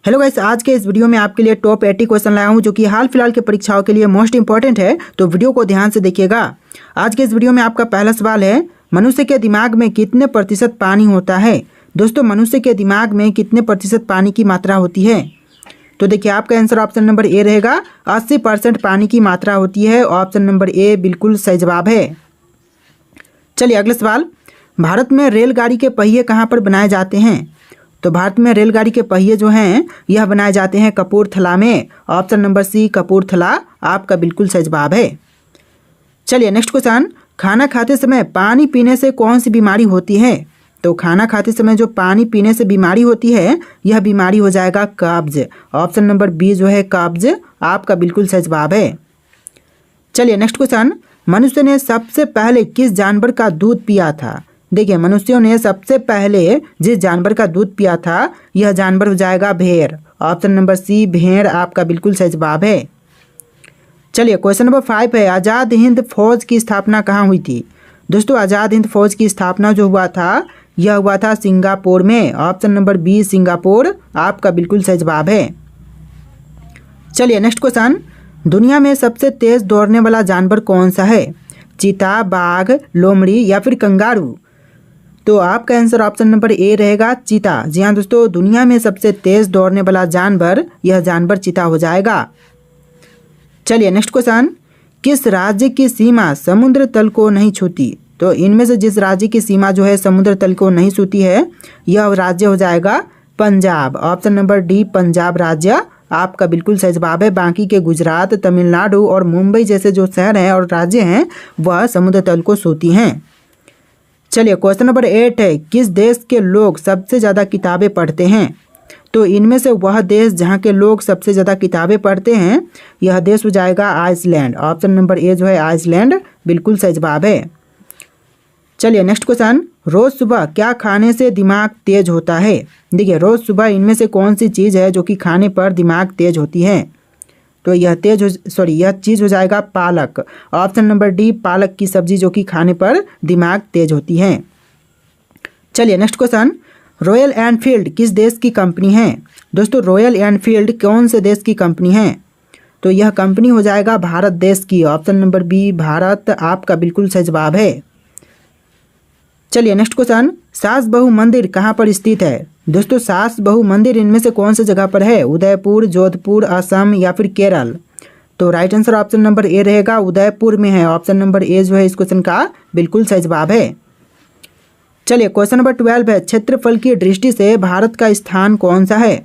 Hello guys, आज के इस वीडियो में आपके लिए टॉप 80 क्वेश्चन लाया हूं जो कि हाल फिलहाल के परीक्षाओं के लिए मोस्ट इंपॉर्टेंट है, तो वीडियो को ध्यान से देखिएगा। आज के इस वीडियो में आपका पहला सवाल है, मनुष्य के दिमाग में कितने प्रतिशत पानी होता है। दोस्तों, मनुष्य के दिमाग में कितने प्रतिशत पानी की मात्रा होती है? तो देखिए, आपका आंसर ऑप्शन नंबर ए रहेगा, 80% पानी की मात्रा होती है। ऑप्शन नंबर ए बिल्कुल सही जवाब है। चलिए अगला सवाल, भारत में रेलगाड़ी के पहिए कहाँ पर बनाए जाते हैं? तो भारत में रेलगाड़ी के पहिए जो हैं यह बनाए जाते हैं कपूरथला में। ऑप्शन नंबर सी कपूरथला आपका बिल्कुल सही जवाब है। चलिए नेक्स्ट क्वेश्चन, खाना खाते समय पानी पीने से कौन सी बीमारी होती है? तो खाना खाते समय जो पानी पीने से बीमारी होती है यह बीमारी हो जाएगा कब्ज। ऑप्शन नंबर बी जो है कब्ज आपका बिल्कुल सही जवाब है। चलिए नेक्स्ट क्वेश्चन, मनुष्य ने सबसे पहले किस जानवर का दूध पिया था? देखिए, मनुष्यों ने सबसे पहले जिस जानवर का दूध पिया था यह जानवर हो जाएगा भेड़। ऑप्शन नंबर सी भेड़ आपका बिल्कुल सही जवाब है। चलिए क्वेश्चन नंबर 5 है, आज़ाद हिंद फौज की स्थापना कहाँ हुई थी? दोस्तों, आज़ाद हिंद फौज की स्थापना जो हुआ था यह हुआ था सिंगापुर में। ऑप्शन नंबर बी सिंगापुर आपका बिल्कुल सही जवाब है। चलिए नेक्स्ट क्वेश्चन, दुनिया में सबसे तेज दौड़ने वाला जानवर कौन सा है? चीता, बाघ, लोमड़ी या फिर कंगारू? तो आपका आंसर ऑप्शन नंबर ए रहेगा चीता। जी हाँ दोस्तों, दुनिया में सबसे तेज दौड़ने वाला जानवर यह जानवर चीता हो जाएगा। चलिए नेक्स्ट क्वेश्चन, किस राज्य की सीमा समुद्र तल को नहीं छूती? तो इनमें से जिस राज्य की सीमा जो है समुद्र तल को नहीं छूती है यह राज्य हो जाएगा Punjab. Option number D Punjab राज्य आपका बिल्कुल सही जवाब है। बाकी के गुजरात, तमिलनाडु और मुंबई जैसे जो शहर हैं और राज्य हैं वह समुद्र तल को छूती हैं। चलिए क्वेश्चन नंबर 8 है, किस देश के लोग सबसे ज़्यादा किताबें पढ़ते हैं? तो इनमें से वह देश जहाँ के लोग सबसे ज़्यादा किताबें पढ़ते हैं यह देश हो जाएगा आइसलैंड। ऑप्शन नंबर ए जो है आइसलैंड बिल्कुल सही जवाब है। चलिए नेक्स्ट क्वेश्चन, रोज़ सुबह क्या खाने से दिमाग तेज होता है? देखिए, रोज़ सुबह इनमें से कौन सी चीज़ है जो कि खाने पर दिमाग तेज होती है? तो यह यह चीज़ हो जाएगा पालक। ऑप्शन नंबर डी पालक की सब्जी जो कि खाने पर दिमाग तेज होती है। चलिए नेक्स्ट क्वेश्चन, रॉयल एनफील्ड किस देश की कंपनी है? दोस्तों, रॉयल एनफील्ड कौन से देश की कंपनी है? तो यह कंपनी हो जाएगा भारत देश की। ऑप्शन नंबर बी भारत आपका बिल्कुल सही जवाब है। चलिए नेक्स्ट क्वेश्चन, सास बहू मंदिर कहाँ पर स्थित है? दोस्तों, सास बहू मंदिर इनमें से कौन सी जगह पर है? उदयपुर, जोधपुर, असम या फिर केरल? तो राइट आंसर ऑप्शन नंबर ए रहेगा, उदयपुर में है। ऑप्शन नंबर ए जो है इस क्वेश्चन का बिल्कुल सही जवाब है। चलिए क्वेश्चन नंबर 12 है, क्षेत्रफल की दृष्टि से भारत का स्थान कौन सा है?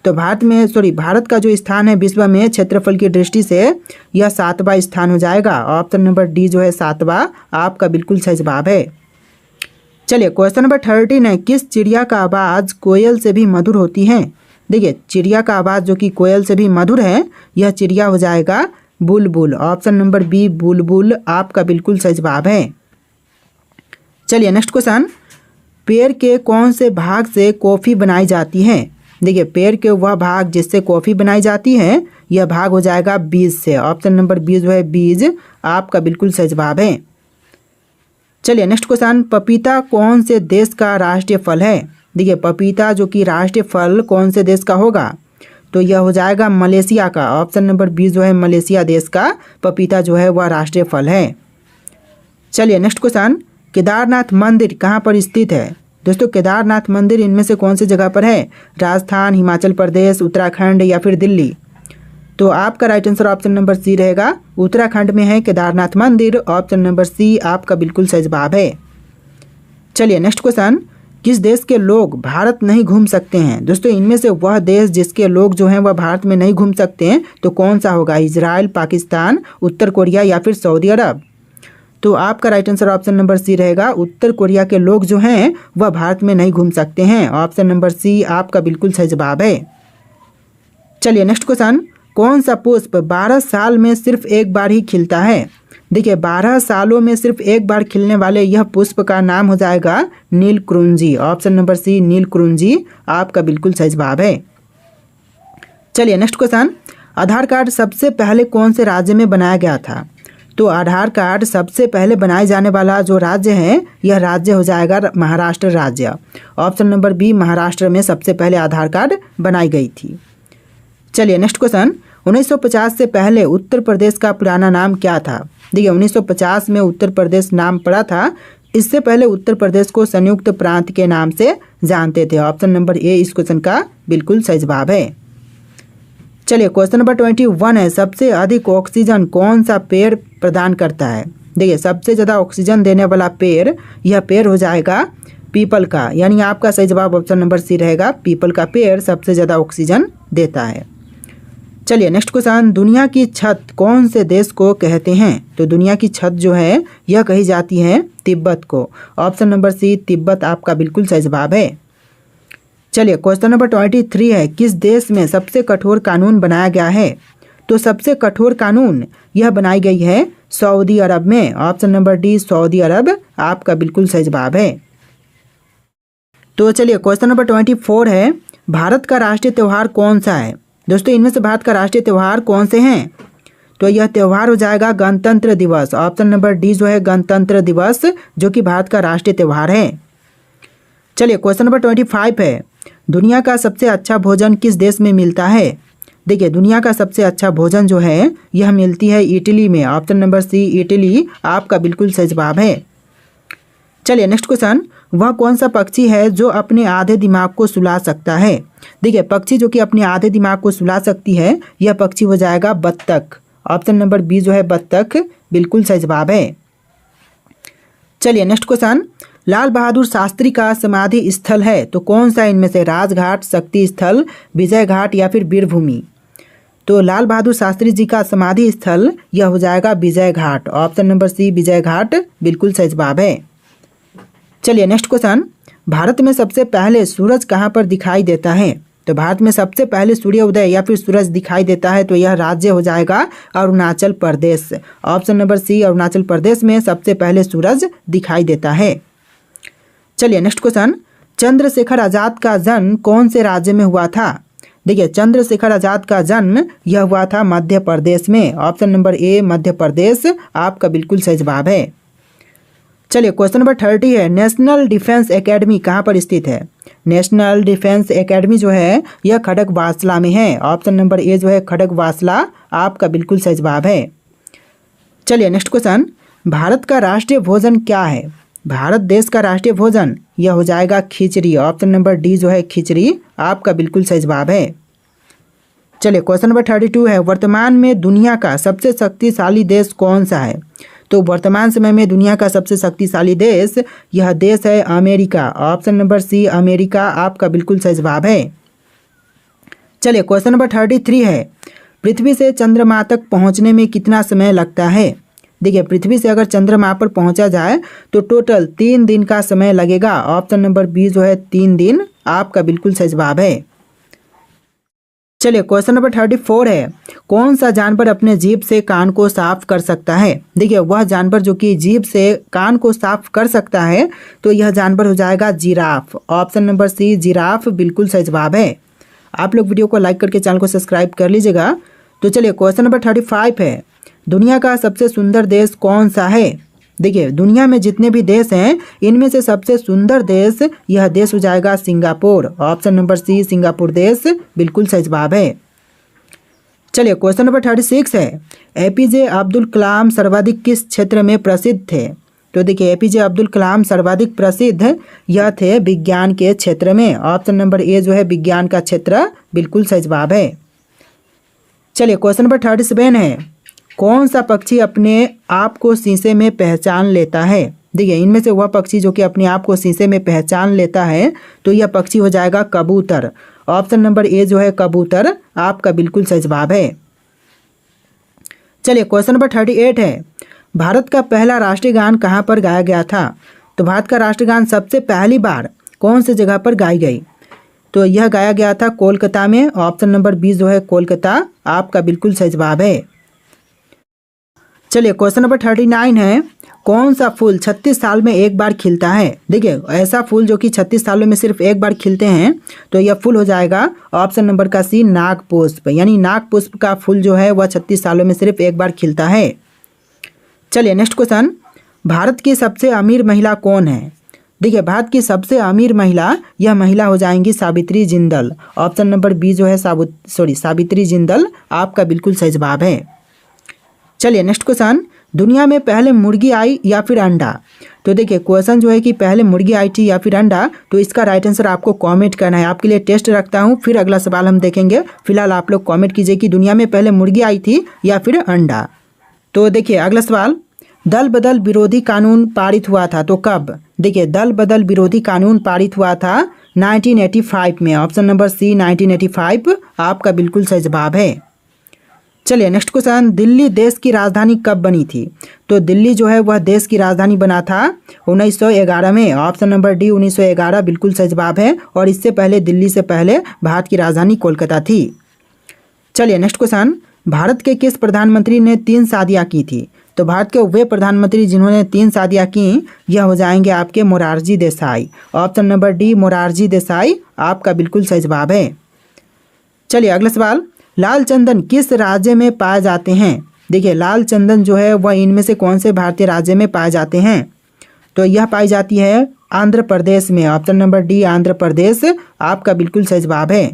तो भारत का जो स्थान है विश्व में क्षेत्रफल की दृष्टि से यह 7वां स्थान हो जाएगा। ऑप्शन नंबर डी जो है 7वां आपका बिल्कुल सही जवाब है। चलिए क्वेश्चन नंबर 13 है, किस चिड़िया का आवाज़ कोयल से भी मधुर होती है? देखिए, चिड़िया का आवाज़ जो कि कोयल से भी मधुर है यह चिड़िया हो जाएगा बुलबुल। ऑप्शन नंबर बी बुलबुल आपका बिल्कुल सही जवाब है। चलिए नेक्स्ट क्वेश्चन, पेड़ के कौन से भाग से कॉफ़ी बनाई जाती है? देखिए, पेड़ के वह भाग जिससे कॉफ़ी बनाई जाती है यह भाग हो जाएगा बीज से। ऑप्शन नंबर बी जो है बीज आपका बिल्कुल सही जवाब है। चलिए नेक्स्ट क्वेश्चन, पपीता कौन से देश का राष्ट्रीय फल है? देखिए, पपीता जो कि राष्ट्रीय फल कौन से देश का होगा? तो यह हो जाएगा मलेशिया का। ऑप्शन नंबर बी जो है मलेशिया देश का पपीता जो है वह राष्ट्रीय फल है। चलिए नेक्स्ट क्वेश्चन, केदारनाथ मंदिर कहाँ पर स्थित है? दोस्तों, केदारनाथ मंदिर इनमें से कौन सी जगह पर है? राजस्थान, हिमाचल प्रदेश, उत्तराखंड या फिर दिल्ली? तो आपका right answer option number C रहेगा, उत्तराखंड में है केदारनाथ मंदिर। ऑप्शन नंबर सी आपका बिल्कुल सही जवाब है। चलिए नेक्स्ट क्वेश्चन, किस देश के लोग भारत नहीं घूम सकते हैं? दोस्तों, इनमें से वह देश जिसके लोग जो हैं वह भारत में नहीं घूम सकते हैं तो कौन सा होगा? इजराइल, पाकिस्तान, उत्तर कोरिया या फिर सऊदी अरब? तो आपका right answer option number C रहेगा, उत्तर कोरिया के लोग जो हैं वह भारत में नहीं घूम सकते हैं। ऑप्शन नंबर सी आपका बिल्कुल सही जवाब है। चलिए नेक्स्ट क्वेश्चन, कौन सा पुष्प 12 साल में सिर्फ एक बार ही खिलता है? देखिए, 12 सालों में सिर्फ एक बार खिलने वाले यह पुष्प का नाम हो जाएगा नीलकुंजी। ऑप्शन नंबर सी नीलकुंजी आपका बिल्कुल सही जवाब है। चलिए नेक्स्ट क्वेश्चन, आधार कार्ड सबसे पहले कौन से राज्य में बनाया गया था? तो आधार कार्ड सबसे पहले बनाए जाने वाला जो राज्य है यह राज्य हो जाएगा महाराष्ट्र राज्य। ऑप्शन नंबर बी महाराष्ट्र में सबसे पहले आधार कार्ड बनाई गई थी। चलिए नेक्स्ट क्वेश्चन, 1950 से पहले उत्तर प्रदेश का पुराना नाम क्या था? देखिए 1950 में उत्तर प्रदेश नाम पड़ा था, इससे पहले उत्तर प्रदेश को संयुक्त प्रांत के नाम से जानते थे। ऑप्शन नंबर ए इस क्वेश्चन का बिल्कुल सही जवाब है। चलिए क्वेश्चन नंबर 21 है, सबसे अधिक ऑक्सीजन कौन सा पेड़ प्रदान करता है? देखिए सबसे ज़्यादा ऑक्सीजन देने वाला पेड़, यह पेड़ हो जाएगा पीपल का, यानी आपका सही जवाब ऑप्शन नंबर सी रहेगा, पीपल का पेड़ सबसे ज़्यादा ऑक्सीजन देता है। चलिए नेक्स्ट क्वेश्चन, दुनिया की छत कौन से देश को कहते हैं? तो दुनिया की छत जो है यह कही जाती है तिब्बत को। ऑप्शन नंबर सी तिब्बत आपका बिल्कुल सही जवाब है। चलिए क्वेश्चन नंबर 23 है, किस देश में सबसे कठोर कानून बनाया गया है? तो सबसे कठोर कानून यह बनाई गई है सऊदी अरब में। ऑप्शन नंबर डी सऊदी अरब आपका बिल्कुल सही जवाब है। तो चलिए क्वेश्चन नंबर 24 है, भारत का राष्ट्रीय त्यौहार कौन सा है? दोस्तों इनमें से भारत का राष्ट्रीय त्यौहार कौन से हैं? तो यह त्यौहार हो जाएगा गणतंत्र दिवस। ऑप्शन नंबर डी जो है गणतंत्र दिवस, जो कि भारत का राष्ट्रीय त्यौहार है। चलिए क्वेश्चन नंबर 25 है, दुनिया का सबसे अच्छा भोजन किस देश में मिलता है? देखिए दुनिया का सबसे अच्छा भोजन जो है यह मिलती है इटली में। ऑप्शन नंबर सी इटली आपका बिल्कुल सही जवाब है। चलिए नेक्स्ट क्वेश्चन, वह कौन सा पक्षी है जो अपने आधे दिमाग को सुला सकता है? देखिए पक्षी जो कि अपने आधे दिमाग को सुला सकती है, यह पक्षी हो जाएगा बत्तख। ऑप्शन नंबर बी जो है बत्तख बिल्कुल सही जवाब है। चलिए नेक्स्ट क्वेश्चन, लाल बहादुर शास्त्री का समाधि स्थल है तो कौन सा इनमें से? राजघाट, शक्ति स्थल, विजय घाट या फिर वीरभूमि? तो लाल बहादुर शास्त्री जी का समाधि स्थल यह हो जाएगा विजय घाट। ऑप्शन नंबर सी विजय घाट बिल्कुल सही जवाब है। चलिए नेक्स्ट क्वेश्चन, भारत में सबसे पहले सूरज कहाँ पर दिखाई देता है? तो भारत में सबसे पहले सूर्योदय या फिर सूरज दिखाई देता है तो यह राज्य हो जाएगा अरुणाचल प्रदेश। ऑप्शन नंबर सी अरुणाचल प्रदेश में सबसे पहले सूरज दिखाई देता है। चलिए नेक्स्ट क्वेश्चन, चंद्रशेखर आजाद का जन्म कौन से राज्य में हुआ था? देखिए चंद्रशेखर आजाद का जन्म यह हुआ था मध्य प्रदेश में। ऑप्शन नंबर ए मध्य प्रदेश आपका बिल्कुल सही जवाब है। चलिए क्वेश्चन नंबर 30 है, नेशनल डिफेंस एकेडमी कहाँ पर स्थित है? नेशनल डिफेंस एकेडमी जो है यह खड़गवासला में है। ऑप्शन नंबर ए जो है खड़गवासला आपका बिल्कुल सही जवाब है। चलिए नेक्स्ट क्वेश्चन, भारत का राष्ट्रीय भोजन क्या है? भारत देश का राष्ट्रीय भोजन यह हो जाएगा खिचड़ी। ऑप्शन नंबर डी जो है खिचड़ी आपका बिल्कुल सही जवाब है। चलिए क्वेश्चन नंबर 32 है, वर्तमान में दुनिया का सबसे शक्तिशाली देश कौन सा है? तो वर्तमान समय में दुनिया का सबसे शक्तिशाली देश यह देश है America. Option number C America आपका बिल्कुल सही जवाब है। चलिए क्वेश्चन नंबर 33 है, पृथ्वी से चंद्रमा तक पहुंचने में कितना समय लगता है? देखिए पृथ्वी से अगर चंद्रमा पर पहुंचा जाए तो टोटल 3 दिन का समय लगेगा। ऑप्शन नंबर बी जो है 3 दिन आपका बिल्कुल सही जवाब है। चलिए क्वेश्चन नंबर 34 है, कौन सा जानवर अपने जीभ से कान को साफ कर सकता है? देखिए वह जानवर जो कि जीभ से कान को साफ कर सकता है तो यह जानवर हो जाएगा giraffe. Option number C giraffe बिल्कुल सही जवाब है। आप लोग वीडियो को लाइक करके चैनल को सब्सक्राइब कर लीजिएगा। तो चलिए क्वेश्चन नंबर 35 है, दुनिया का सबसे सुंदर देश कौन सा है? देखिए दुनिया में जितने भी देश हैं इनमें से सबसे सुंदर देश यह देश हो जाएगा Singapore. Option number C Singapore देश बिल्कुल सही जवाब है। चलिए क्वेश्चन नंबर 36 है, एपीजे अब्दुल कलाम सर्वाधिक किस क्षेत्र में प्रसिद्ध थे? तो देखिए एपीजे अब्दुल कलाम सर्वाधिक प्रसिद्ध यह थे विज्ञान के क्षेत्र में। ऑप्शन नंबर ए जो है विज्ञान का क्षेत्र बिल्कुल सही जवाब है। चलिए क्वेश्चन नंबर 37 है, कौन सा पक्षी अपने आप को शीशे में पहचान लेता है? देखिए इनमें से वह पक्षी जो कि अपने आप को शीशे में पहचान लेता है तो यह पक्षी हो जाएगा कबूतर। ऑप्शन नंबर ए जो है कबूतर आपका बिल्कुल सही जवाब है। चलिए क्वेश्चन नंबर 38 है, भारत का पहला राष्ट्रीय गान कहाँ पर गाया गया था? तो भारत का राष्ट्रीय गान सबसे पहली बार कौन सी जगह पर गाई गई? तो यह गाया गया था कोलकाता में। ऑप्शन नंबर बी जो है कोलकाता आपका बिल्कुल सही जवाब है। चलिए क्वेश्चन नंबर 39 है, कौन सा फूल 36 साल में एक बार खिलता है? देखिए ऐसा फूल जो कि 36 सालों में सिर्फ एक बार खिलते हैं तो यह फूल हो जाएगा ऑप्शन नंबर का सी नागपुष्प। यानी नागपुष्प का फूल जो है वह 36 सालों में सिर्फ एक बार खिलता है। चलिए नेक्स्ट क्वेश्चन, भारत की सबसे अमीर महिला कौन है? देखिए भारत की सबसे अमीर महिला, यह महिला हो जाएंगी Savitri Jindal. Option number B जो है सावित्री जिंदल आपका बिल्कुल सही जवाब है। चलिए नेक्स्ट क्वेश्चन, दुनिया में पहले मुर्गी आई या फिर अंडा? तो देखिए क्वेश्चन जो है कि पहले मुर्गी आई थी या फिर अंडा, तो इसका राइट आंसर आपको कमेंट करना है। आपके लिए टेस्ट रखता हूँ, फिर अगला सवाल हम देखेंगे। फिलहाल आप लोग कमेंट कीजिए कि दुनिया में पहले मुर्गी आई थी या फिर अंडा। तो देखिए अगला सवाल, दल बदल विरोधी कानून पारित हुआ था तो कब? देखिए दल बदल विरोधी कानून पारित हुआ था 1985 में। ऑप्शन नंबर सी 1985 आपका बिल्कुल सही जवाब है। चलिए नेक्स्ट क्वेश्चन, दिल्ली देश की राजधानी कब बनी थी? तो दिल्ली जो है वह देश की राजधानी बना था 1911 में। ऑप्शन नंबर डी 1911 बिल्कुल सही जवाब है। और इससे पहले दिल्ली से पहले भारत की राजधानी कोलकाता थी। चलिए नेक्स्ट क्वेश्चन, भारत के किस प्रधानमंत्री ने 3 शादियां की थी? तो भारत के वे प्रधानमंत्री जिन्होंने 3 शादियां की, यह हो जाएंगे आपके Morarji Desai. Option number D Morarji Desai आपका बिल्कुल सही जवाब है। चलिए अगला सवाल, लाल चंदन किस राज्य में पाए जाते हैं? देखिए लाल चंदन जो है वह इनमें से कौन से भारतीय राज्य में पाए जाते हैं? तो यह पाई जाती है आंध्र प्रदेश में। Option number D Andhra Pradesh आपका बिल्कुल सही जवाब है।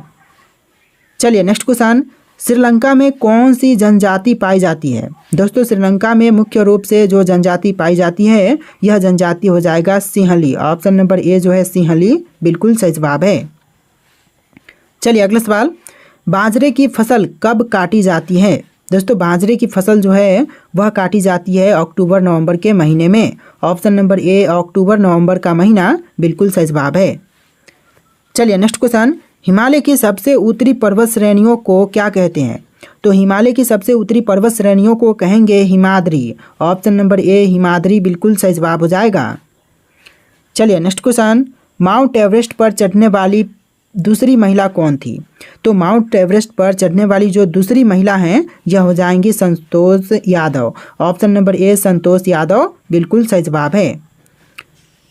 चलिए नेक्स्ट क्वेश्चन, श्रीलंका में कौन सी जनजाति पाई जाती है? दोस्तों श्रीलंका में मुख्य रूप से जो जनजाति पाई जाती है, यह जनजाति हो जाएगा सिंहली। ऑप्शन नंबर ए जो है सिंहली बिल्कुल सही जवाब है। चलिए अगला सवाल, बाजरे की फसल कब काटी जाती है? दोस्तों बाजरे की फसल जो है वह काटी जाती है अक्टूबर नवंबर के महीने में। ऑप्शन नंबर ए अक्टूबर नवंबर का महीना बिल्कुल सही जवाब है। चलिए नेक्स्ट क्वेश्चन, हिमालय की सबसे उत्तरी पर्वत श्रेणियों को क्या कहते हैं? तो हिमालय की सबसे उत्तरी पर्वत श्रेणियों को कहेंगे हिमाद्री। ऑप्शन नंबर ए हिमाद्री बिल्कुल सही जवाब हो जाएगा। चलिए नेक्स्ट क्वेश्चन, माउंट एवरेस्ट पर चढ़ने वाली दूसरी महिला कौन थी? तो माउंट एवरेस्ट पर चढ़ने वाली जो दूसरी महिला हैं, यह हो जाएंगी संतोष यादव। ऑप्शन नंबर ए संतोष यादव बिल्कुल सही जवाब है।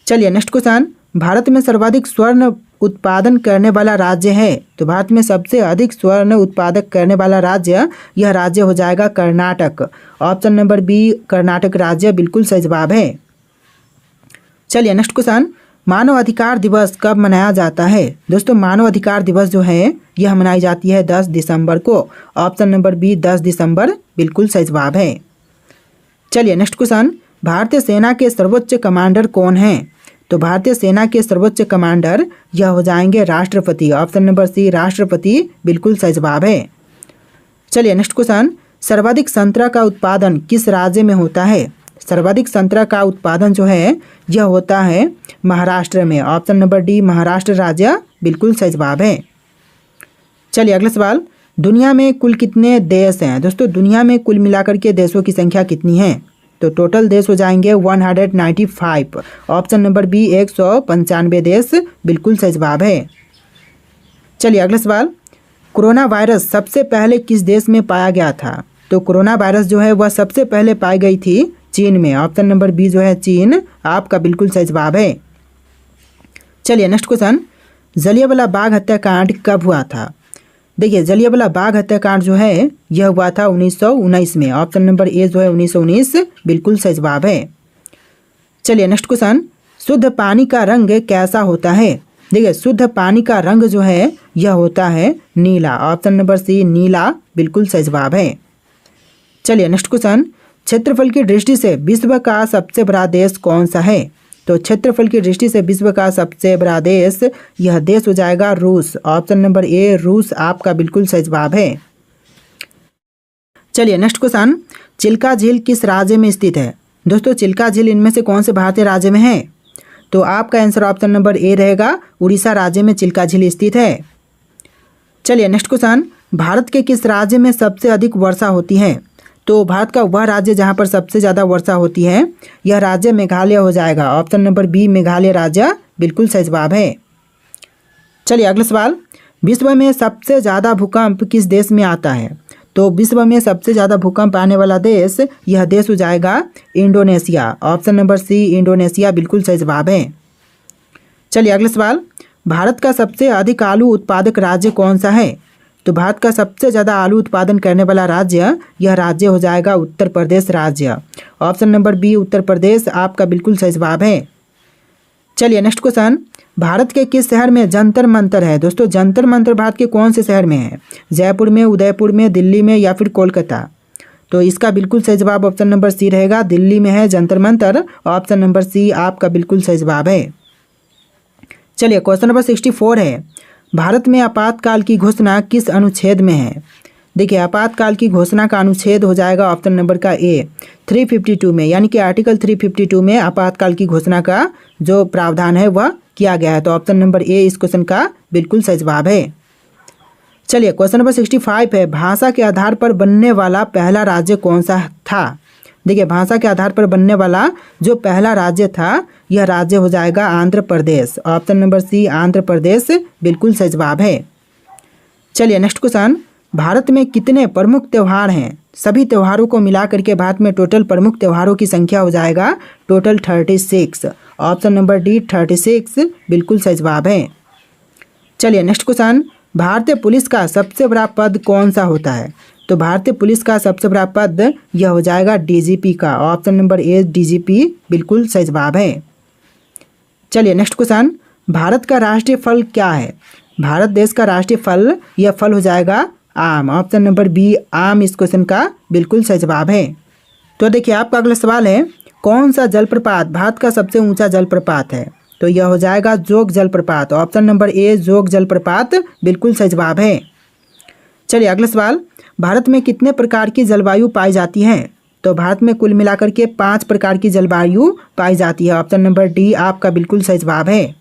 चलिए नेक्स्ट क्वेश्चन, भारत में सर्वाधिक स्वर्ण उत्पादन करने वाला राज्य है? तो भारत में सबसे अधिक स्वर्ण उत्पादक करने वाला राज्य, यह राज्य हो जाएगा Karnataka. Option number B Karnataka राज्य बिल्कुल सही जवाब है। चलिए नेक्स्ट क्वेश्चन, मानव अधिकार दिवस कब मनाया जाता है? दोस्तों मानव अधिकार दिवस जो है यह मनाई जाती है 10 दिसंबर को। ऑप्शन नंबर बी 10 दिसंबर बिल्कुल सही जवाब है। चलिए नेक्स्ट क्वेश्चन, भारतीय सेना के सर्वोच्च कमांडर कौन हैं? तो भारतीय सेना के सर्वोच्च कमांडर यह हो जाएंगे राष्ट्रपति। ऑप्शन नंबर सी राष्ट्रपति बिल्कुल सही जवाब है। चलिए नेक्स्ट क्वेश्चन, सर्वाधिक संतरा का उत्पादन किस राज्य में होता है? सर्वाधिक संतरा का उत्पादन जो है यह होता है महाराष्ट्र में। ऑप्शन नंबर डी महाराष्ट्र राज्य बिल्कुल सही जवाब है। चलिए अगला सवाल, दुनिया में कुल कितने देश हैं? दोस्तों दुनिया में कुल मिलाकर के देशों की संख्या कितनी है? तो टोटल देश हो जाएंगे 195। ऑप्शन नंबर बी 195 देश बिल्कुल सही जवाब है। चलिए अगला सवाल, कोरोना वायरस सबसे पहले किस देश में पाया गया था? तो कोरोना वायरस जो है वह सबसे पहले पाई गई थी चीन में। ऑप्शन नंबर बी जो है चीन आपका बिल्कुल सही जवाब है। चलिए नेक्स्ट क्वेश्चन, जलियांवाला बाग हत्याकांड कब हुआ था? देखिए जलियांवाला बाग हत्याकांड जो है यह हुआ था 1919 में। ऑप्शन नंबर ए जो है 1919 बिल्कुल सही जवाब है। चलिए नेक्स्ट क्वेश्चन, शुद्ध पानी का रंग कैसा होता है? देखिए शुद्ध पानी का रंग जो है यह होता है नीला। ऑप्शन नंबर सी नीला बिल्कुल सही जवाब है। चलिए नेक्स्ट क्वेश्चन, क्षेत्रफल की दृष्टि से विश्व का सबसे बड़ा देश कौन सा है? तो क्षेत्रफल की दृष्टि से विश्व का सबसे बड़ा देश, यह देश हो जाएगा रूस। ऑप्शन नंबर ए रूस आपका बिल्कुल सही जवाब है। चलिए नेक्स्ट क्वेश्चन, चिल्का झील किस राज्य में स्थित है? दोस्तों चिल्का झील इनमें से कौन से भारतीय राज्य में है? तो आपका आंसर ऑप्शन नंबर ए रहेगा, उड़ीसा राज्य में चिल्का झील स्थित है। चलिए नेक्स्ट क्वेश्चन, भारत के किस राज्य में सबसे अधिक वर्षा होती है? तो भारत का वह राज्य जहां पर सबसे ज़्यादा वर्षा होती है, यह राज्य मेघालय हो जाएगा। ऑप्शन नंबर बी मेघालय राज्य बिल्कुल सही जवाब है। चलिए अगला सवाल, विश्व में सबसे ज़्यादा भूकंप किस देश में आता है? तो विश्व में सबसे ज़्यादा भूकंप आने वाला देश, यह देश हो जाएगा Indonesia. Option number C Indonesia बिल्कुल सही जवाब है। चलिए अगला सवाल, भारत का सबसे अधिक आलू उत्पादक राज्य कौन सा है? तो भारत का सबसे ज़्यादा आलू उत्पादन करने वाला राज्य, यह राज्य हो जाएगा उत्तर प्रदेश राज्य। Option number B Uttar Pradesh आपका बिल्कुल सही जवाब है। चलिए नेक्स्ट क्वेश्चन, भारत के किस शहर में जंतर मंतर है? दोस्तों जंतर मंतर भारत के कौन से शहर में है? जयपुर में, उदयपुर में, दिल्ली में या फिर कोलकाता? तो इसका बिल्कुल सही जवाब ऑप्शन नंबर सी रहेगा, दिल्ली में है Jantar Mantar. Option number C आपका बिल्कुल सही जवाब है। चलिए क्वेश्चन नंबर 64 है, भारत में आपातकाल की घोषणा किस अनुच्छेद में है? देखिए आपातकाल की घोषणा का अनुच्छेद हो जाएगा ऑप्शन नंबर का ए 352 में, यानी कि आर्टिकल 352 में आपातकाल की घोषणा का जो प्रावधान है वह किया गया है। तो ऑप्शन नंबर ए इस क्वेश्चन का बिल्कुल सही जवाब है। चलिए क्वेश्चन नंबर 65 है, भाषा के आधार पर बनने वाला पहला राज्य कौन सा था? देखिए भाषा के आधार पर बनने वाला जो पहला राज्य था यह राज्य हो जाएगा आंध्र प्रदेश। ऑप्शन नंबर सी आंध्र प्रदेश बिल्कुल सही जवाब है। चलिए नेक्स्ट क्वेश्चन, भारत में कितने प्रमुख त्यौहार हैं? सभी त्योहारों को मिला करके भारत में टोटल प्रमुख त्योहारों की संख्या हो जाएगा टोटल 36। ऑप्शन नंबर डी 36 बिल्कुल सही जवाब है। चलिए नेक्स्ट क्वेश्चन, भारतीय पुलिस का सबसे बड़ा पद कौन सा होता है? तो भारतीय पुलिस का सबसे बड़ा पद यह हो जाएगा डीजीपी का। ऑप्शन नंबर ए डीजीपी बिल्कुल सही जवाब है। चलिए नेक्स्ट क्वेश्चन, भारत का राष्ट्रीय फल क्या है? भारत देश का राष्ट्रीय फल यह फल हो जाएगा आम। ऑप्शन नंबर बी आम इस क्वेश्चन का बिल्कुल सही जवाब है। तो देखिए आपका अगला सवाल है, कौन सा जलप्रपात भारत का सबसे ऊंचा जलप्रपात है? तो यह हो जाएगा जोग जलप्रपात। ऑप्शन नंबर ए जोग जलप्रपात बिल्कुल सही जवाब है। चलिए अगला सवाल, भारत में कितने प्रकार की जलवायु पाई जाती है? तो भारत में कुल मिलाकर के 5 प्रकार की जलवायु पाई जाती है। ऑप्शन नंबर डी आपका बिल्कुल सही जवाब है।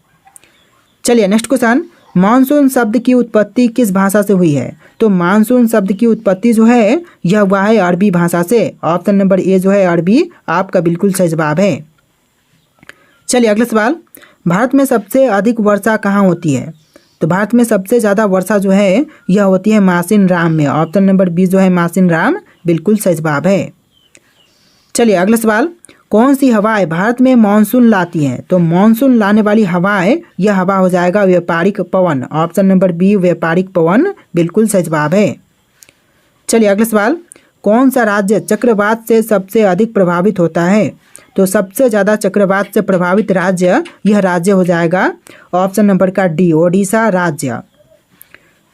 चलिए नेक्स्ट क्वेश्चन, मानसून शब्द की उत्पत्ति किस भाषा से हुई है? तो मानसून शब्द की उत्पत्ति जो है यह हुआ है अरबी भाषा से। ऑप्शन नंबर ए जो है अरबी आपका बिल्कुल सही जवाब है। चलिए अगला सवाल, भारत में सबसे अधिक वर्षा कहाँ होती है? तो भारत में सबसे ज़्यादा वर्षा जो है यह होती है मासिन राम में। ऑप्शन नंबर बी जो है मासिन राम बिल्कुल सही जवाब है। चलिए अगला सवाल, कौन सी हवाएं भारत में मानसून लाती हैं? तो मानसून लाने वाली हवाएं यह हवा हो जाएगा व्यापारिक पवन। ऑप्शन नंबर बी व्यापारिक पवन बिल्कुल सही जवाब है। चलिए अगला सवाल, कौन सा राज्य चक्रवात से सबसे अधिक प्रभावित होता है? तो सबसे ज़्यादा चक्रवात से प्रभावित राज्य यह राज्य हो जाएगा ऑप्शन नंबर का डी ओडिशा राज्य।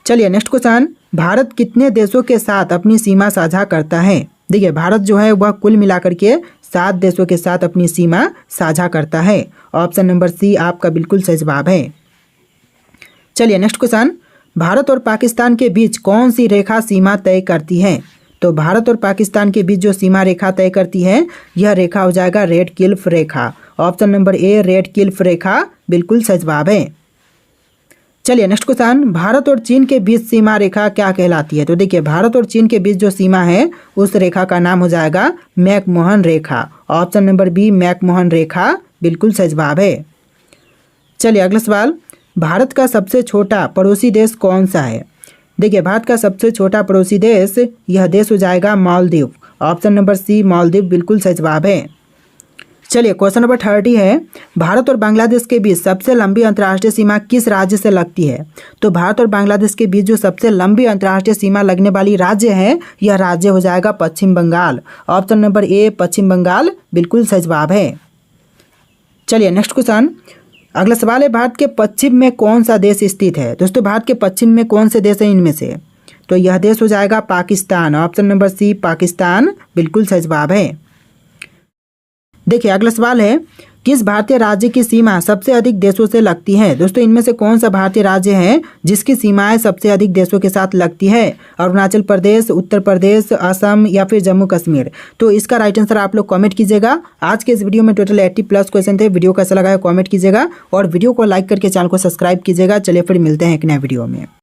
चलिए नेक्स्ट क्वेश्चन, भारत कितने देशों के साथ अपनी सीमा साझा करता है? देखिए भारत जो है वह कुल मिलाकर के 7 देशों के साथ अपनी सीमा साझा करता है। ऑप्शन नंबर सी आपका बिल्कुल सही जवाब है। चलिए नेक्स्ट क्वेश्चन, भारत और पाकिस्तान के बीच कौन सी रेखा सीमा तय करती है? तो भारत और पाकिस्तान के बीच जो सीमा रेखा तय करती है यह रेखा हो जाएगा रेड क्लिफ रेखा। Option number A Radcliffe रेखा बिल्कुल सही जवाब है। चलिए नेक्स्ट क्वेश्चन, भारत और चीन के बीच सीमा रेखा क्या कहलाती है? तो देखिए भारत और चीन के बीच जो सीमा है उस रेखा का नाम हो जाएगा मैकमोहन रेखा। ऑप्शन नंबर बी मैकमोहन रेखा बिल्कुल सही जवाब है। चलिए अगला सवाल, भारत का सबसे छोटा पड़ोसी देश कौन सा है? देखिए भारत का सबसे छोटा पड़ोसी देश यह देश हो जाएगा Maldives. Option number C Maldives बिल्कुल सही जवाब है। चलिए क्वेश्चन नंबर 30 है, भारत और बांग्लादेश के बीच सबसे लंबी अंतर्राष्ट्रीय सीमा किस राज्य से लगती है? तो भारत और बांग्लादेश के बीच जो सबसे लंबी अंतर्राष्ट्रीय सीमा लगने वाली राज्य है यह राज्य हो जाएगा पश्चिम बंगाल। ऑप्शन नंबर ए पश्चिम बंगाल बिल्कुल सही जवाब है। चलिए नेक्स्ट क्वेश्चन, अगला सवाल है, भारत के पश्चिम में कौन सा देश स्थित है? दोस्तों भारत के पश्चिम में कौन से देश हैं इनमें से? तो यह देश हो जाएगा Pakistan. Option number C Pakistan बिल्कुल सही जवाब है। देखिए अगला सवाल है, किस भारतीय राज्य की सीमा सबसे अधिक देशों से लगती है? दोस्तों इनमें से कौन सा भारतीय राज्य है जिसकी सीमाएं सबसे अधिक देशों के साथ लगती है? अरुणाचल प्रदेश, उत्तर प्रदेश, असम या फिर जम्मू कश्मीर? तो इसका राइट आंसर आप लोग कमेंट कीजिएगा। आज के इस वीडियो में टोटल 80+ क्वेश्चन थे। वीडियो कैसा लगा है कमेंट कीजिएगा और वीडियो को लाइक करके चैनल को सब्सक्राइब कीजिएगा। चलिए फिर मिलते हैं एक नए वीडियो में।